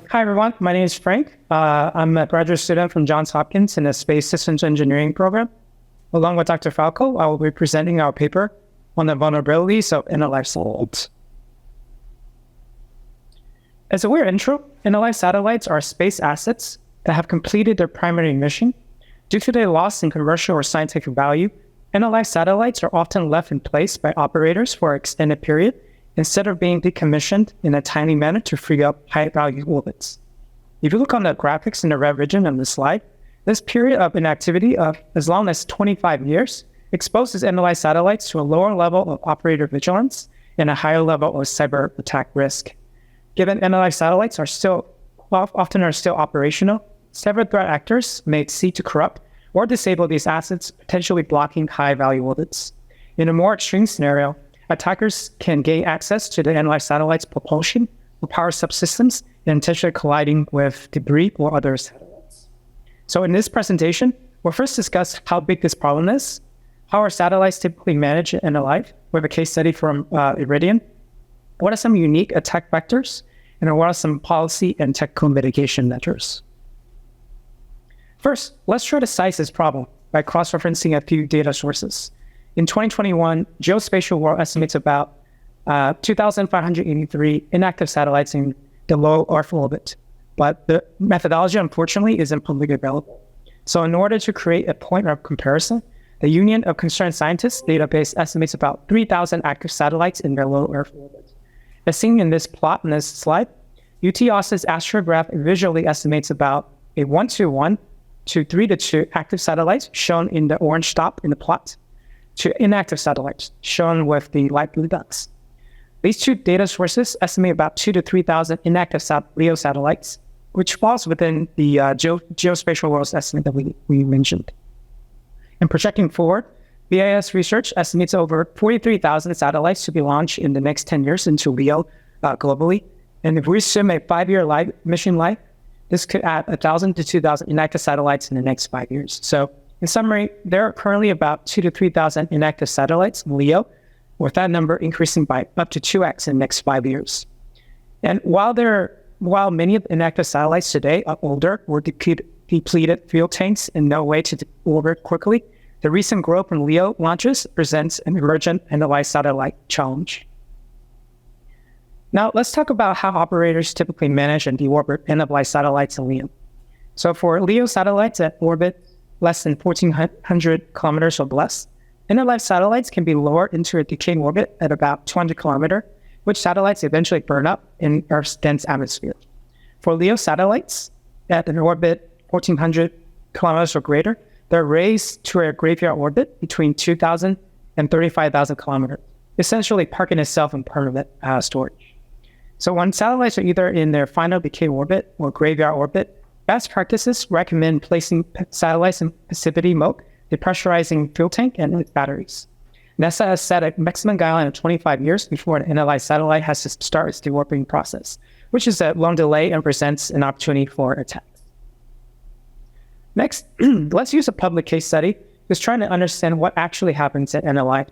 Hi, everyone. My name is Frank. I'm a graduate student from Johns Hopkins in the Space Systems Engineering program. Along with Dr. Falco, I will be presenting our paper on the vulnerabilities of inner-life satellites. As a weird intro, inner-life satellites are space assets that have completed their primary mission. Due to their loss in commercial or scientific value, inner-life satellites are often left in place by operators for an extended period instead of being decommissioned in a timely manner to free up high-value orbits. If you look on the graphics in the red region on the slide, this period of inactivity of as long as 25 years exposes inner-life satellites to a lower level of operator vigilance and a higher level of cyber attack risk. Given inner-life satellites are often operational, several threat actors may seek to corrupt or disable these assets, potentially blocking high-value orbits. In a more extreme scenario, attackers can gain access to the inner-life satellite's propulsion or power subsystems and intentionally colliding with debris or other satellites. So in this presentation, we'll first discuss how big this problem is, how are satellites typically managed in inner life, with a case study from Iridium, what are some unique attack vectors, and what are some policy and technical mitigation measures. First, let's try to size this problem by cross-referencing a few data sources. In 2021, Geospatial World estimates about 2,583 inactive satellites in the low Earth orbit, but the methodology, unfortunately, isn't publicly available. So in order to create a point of comparison, the Union of Concerned Scientists database estimates about 3,000 active satellites in their low Earth orbit. As seen in this plot in this slide, UT Austin's astrograph visually estimates about a 1-to-1 to 3-to-2 active satellites, shown in the orange dot in the plot, to inactive satellites, shown with the light blue dots. These two data sources estimate about 2,000 to 3,000 inactive LEO satellites, which falls within the Geospatial World's estimate that we mentioned. And projecting forward, BIS Research estimates over 43,000 satellites to be launched in the next 10 years into LEO globally. And if we assume a 5-year mission life, this could add 1,000 to 2,000 inactive satellites in the next 5 years. So in summary, there are currently about 2,000 to 3,000 inactive satellites in LEO, with that number increasing by up to 2x in the next 5 years. And while many of the inactive satellites today are older or depleted fuel tanks and no way to orbit quickly, the recent growth in LEO launches presents an emergent inner-life satellite challenge. Now, let's talk about how operators typically manage and deorbit inner-life satellites in LEO. So for LEO satellites that orbit less than 1,400 kilometers or less, inner-life satellites can be lowered into a decaying orbit at about 200 kilometers, which satellites eventually burn up in Earth's dense atmosphere. For LEO satellites at an orbit 1,400 kilometers or greater, they're raised to a graveyard orbit between 2,000 and 35,000 kilometers, essentially parking itself in permanent storage. So when satellites are either in their final decay orbit or graveyard orbit, best practices recommend placing satellites in passivity mode, depressurizing fuel tank and its batteries. NASA has set a maximum guideline of 25 years before an inner-life satellite has to start its deorbiting process, which is a long delay and presents an opportunity for attacks. Next, let's use a public case study that's trying to understand what actually happens at inner-life.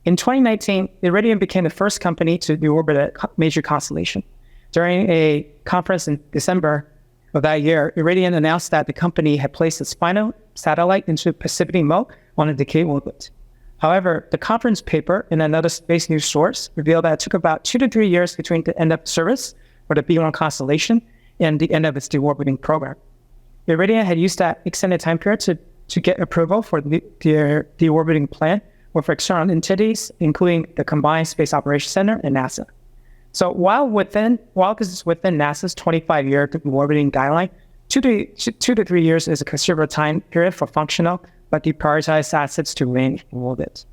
In 2019, Iridium became the first company to deorbit a major constellation. During a conference in December of that year, Iridium announced that the company had placed its final satellite into passivity mode on a decay orbit. However, the conference paper in another space news source revealed that it took about 2 to 3 years between the end of service for the B1 constellation and the end of its deorbiting program. Iridium had used that extended time period to get approval for their deorbiting plan with external entities, including the Combined Space Operations Center and NASA. So while this is within NASA's 25-year deorbiting guideline, 2 to 3 years is a considerable time period for functional but deprioritized assets to remain in orbit.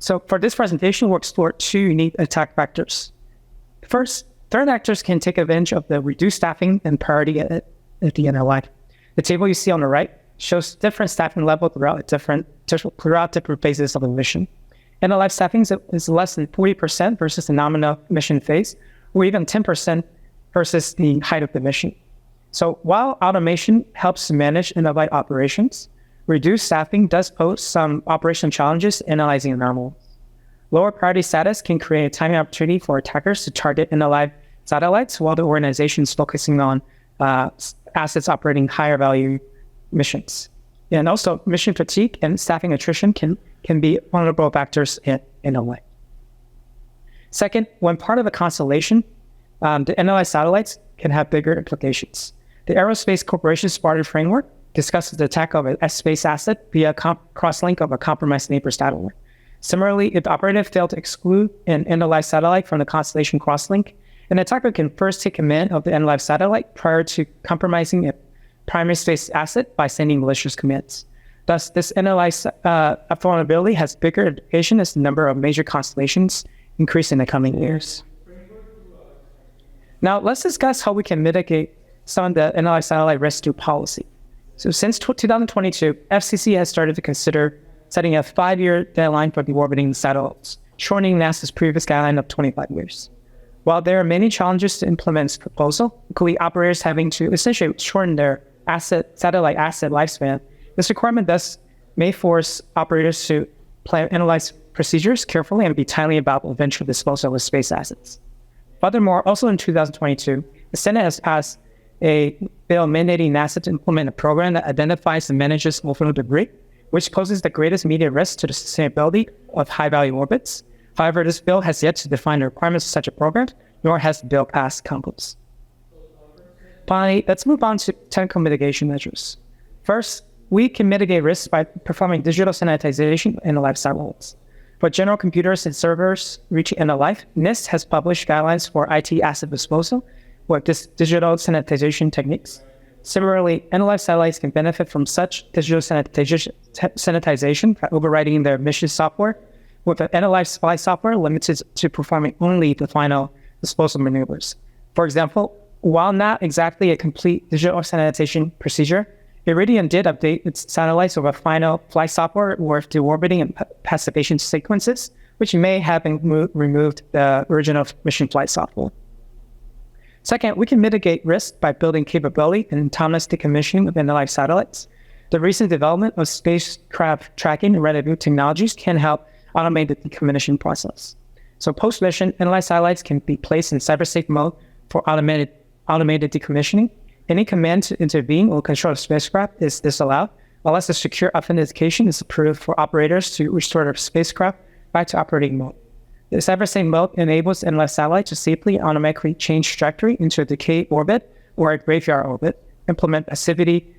So for this presentation, we'll explore 2 unique attack vectors. First, threat actors can take advantage of the reduced staffing and priority at the inner life. The table you see on the right shows different staffing level throughout different phases of the mission. Inner life staffing is less than 40% versus the nominal mission phase, or even 10% versus the height of the mission. So while automation helps to manage inner life operations, reduced staffing does pose some operational challenges analyzing anomalies. Lower priority status can create a timing opportunity for attackers to target inner life satellites, while the organization is focusing on assets operating higher value missions. And also mission fatigue and staffing attrition can be vulnerable factors in a way. Second, when part of a constellation, the NLI satellites can have bigger implications. The Aerospace Corporation Spartan Framework discusses the attack of a space asset via crosslink of a compromised neighbor satellite. Similarly, if the operator failed to exclude an NLI satellite from the constellation crosslink, an attacker can first take command of the NLI satellite prior to compromising a primary space asset by sending malicious commands. Thus, this NLI vulnerability has bigger implication as the number of major constellations increase in the coming years. Now, let's discuss how we can mitigate some of the NLI satellite risk through policy. So since 2022, FCC has started to consider setting a 5-year deadline for deorbiting satellites, shortening NASA's previous guideline of 25 years. While there are many challenges to implement this proposal, including operators having to essentially shorten their satellite asset lifespan, this requirement thus may force operators to analyze procedures carefully and be timely about eventual disposal of space assets. Furthermore, also in 2022, the Senate has passed a bill mandating NASA to implement a program that identifies and manages orbital debris, which poses the greatest immediate risk to the sustainability of high-value orbits. However, this bill has yet to define the requirements of such a program, nor has the bill passed Congress. Finally, let's move on to technical mitigation measures. First, we can mitigate risks by performing digital sanitization in the life satellites. For general computers and servers reaching end of life, NIST has published guidelines for IT asset disposal with digital sanitization techniques. Similarly, end-of-life satellites can benefit from such digital sanitization by overriding their mission software, with the end-of-life supply software limited to performing only the final disposal maneuvers. For example, while not exactly a complete digital sanitation procedure, Iridium did update its satellites with a final flight software worth deorbiting and passivation sequences, which may have removed the original mission flight software. Second, we can mitigate risk by building capability in autonomous decommissioning of end-of-life satellites. The recent development of spacecraft tracking and rendezvous technologies can help automate the decommissioning process. So post-mission, end-of-life satellites can be placed in cybersec mode for automated decommissioning. Any command to intervene or control the spacecraft is disallowed unless a secure authentication is approved for operators to restore the spacecraft back to operating mode. The cybersec mode enables end-of-life satellites to safely and automatically change trajectory into a decay orbit or a graveyard orbit, implement passivity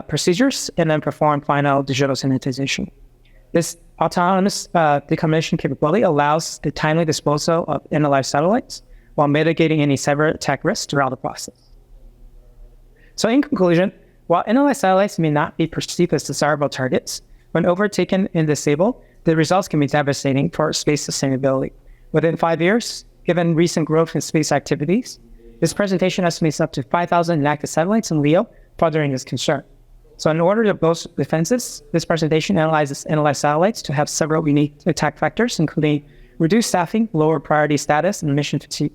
procedures, and then perform final digital sanitization. This autonomous decommission capability allows the timely disposal of end-of-life satellites while mitigating any cyber attack risks throughout the process. So in conclusion, while end-of-life satellites may not be perceived as desirable targets, when overtaken and disabled, the results can be devastating for space sustainability. Within 5 years, given recent growth in space activities, this presentation estimates up to 5,000 inactive satellites in LEO, furthering this concern. So in order to boost defenses, this presentation analyzes end-of-life satellites to have several unique attack factors, including reduced staffing, lower priority status, and mission fatigue.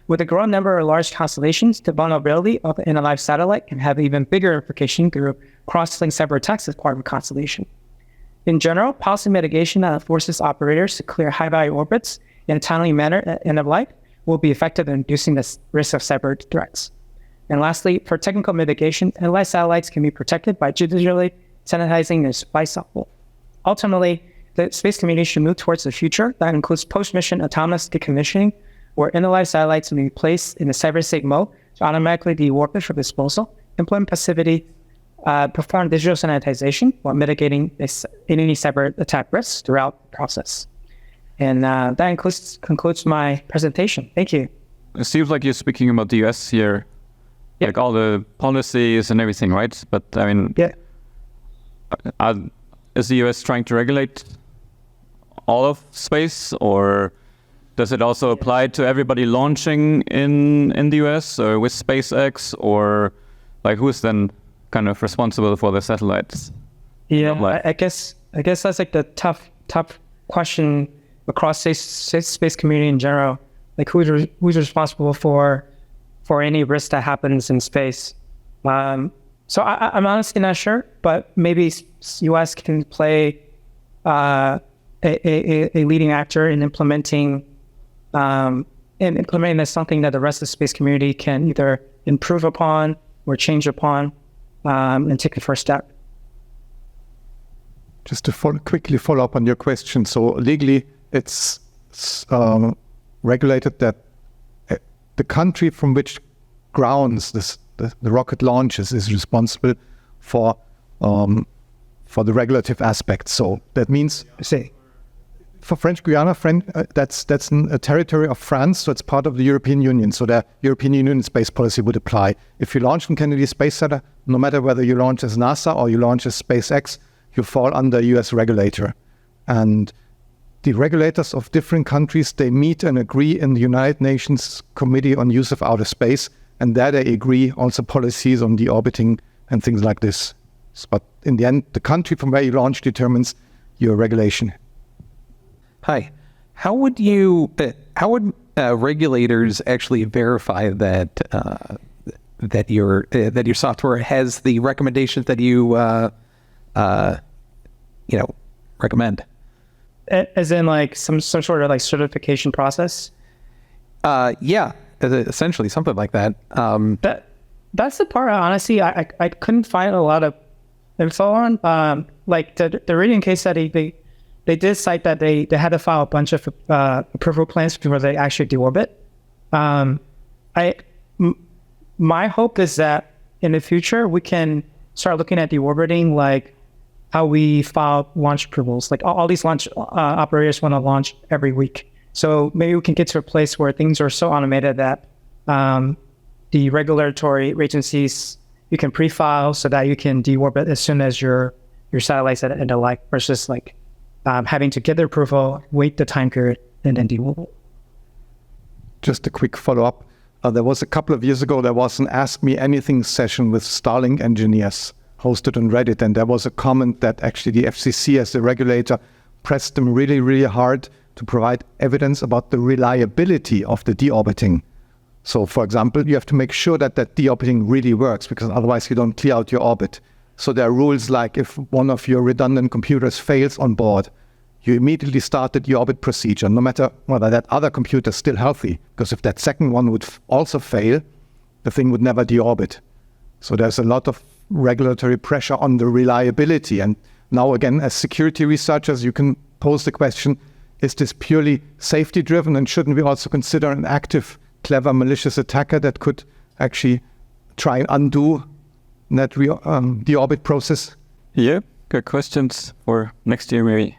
With a growing number of large constellations, the vulnerability of an end-of-life satellite can have even bigger implications through cross-link cyberattacks as part of a constellation. In general, policy mitigation that forces operators to clear high-value orbits in a timely manner at end of life will be effective in reducing the risk of cyber threats. And lastly, for technical mitigation, end-of-life satellites can be protected by digitally sanitizing their supply software. Ultimately, the space community should move towards a future that includes post-mission autonomous decommissioning, where end-of-life satellites may be placed in a cybersec mode to automatically deorbit for disposal, implement passivity, perform digital sanitization while mitigating any cyber attack risks throughout the process. And that concludes my presentation. Thank you. It seems like you're speaking about the US here, like all the policies and everything, right? But I mean, is the US trying to regulate all of space, or does it also apply to everybody launching in the US or with SpaceX, or like who's then kind of responsible for the satellites? Yeah, I guess that's like the tough question across space community in general. Like who's responsible for any risk that happens in space? So I'm honestly not sure, but maybe US can play a leading actor in implementing and implementing as something that the rest of the space community can either improve upon or change upon, and take the first step. Just to quickly follow up on your question. So legally, it's regulated that the country from which grounds the rocket launches is responsible for the regulative aspects. So that means, say, for French Guiana, that's a territory of France, so it's part of the European Union. So the European Union space policy would apply. If you launch from Kennedy Space Center, no matter whether you launch as NASA or you launch as SpaceX, you fall under a US regulator. And the regulators of different countries, they meet and agree in the United Nations Committee on Use of Outer Space, and there they agree also policies on deorbiting and things like this. But in the end, the country from where you launch determines your regulation. Hi. How would regulators actually verify that that your software has the recommendations that you recommend? As in like some sort of like certification process? Yeah, essentially something like that. That's the part, honestly, I couldn't find a lot of info on. Like the Iridium case study, they did cite that they had to file a bunch of approval plans before they actually deorbit. My hope is that in the future, we can start looking at deorbiting like how we file launch approvals. Like all these launch operators want to launch every week. So maybe we can get to a place where things are so automated that the regulatory agencies, you can pre-file so that you can deorbit as soon as your satellites at end of life, versus like having to get their approval, wait the time period, and then deorbit. Just a quick follow-up. There was a couple of years ago, there was an Ask Me Anything session with Starlink engineers hosted on Reddit, and there was a comment that actually the FCC as the regulator pressed them really, really hard to provide evidence about the reliability of the deorbiting. So for example, you have to make sure that deorbiting really works, because otherwise you don't clear out your orbit. So there are rules like if one of your redundant computers fails on board, you immediately start the deorbit procedure, no matter whether that other computer is still healthy, because if that second one would also fail, the thing would never deorbit. So there's a lot of regulatory pressure on the reliability. And now again, as security researchers, you can pose the question, is this purely safety driven, and shouldn't we also consider an active, clever, malicious attacker that could actually try and undo that deorbit process? Yeah, good questions for next year maybe.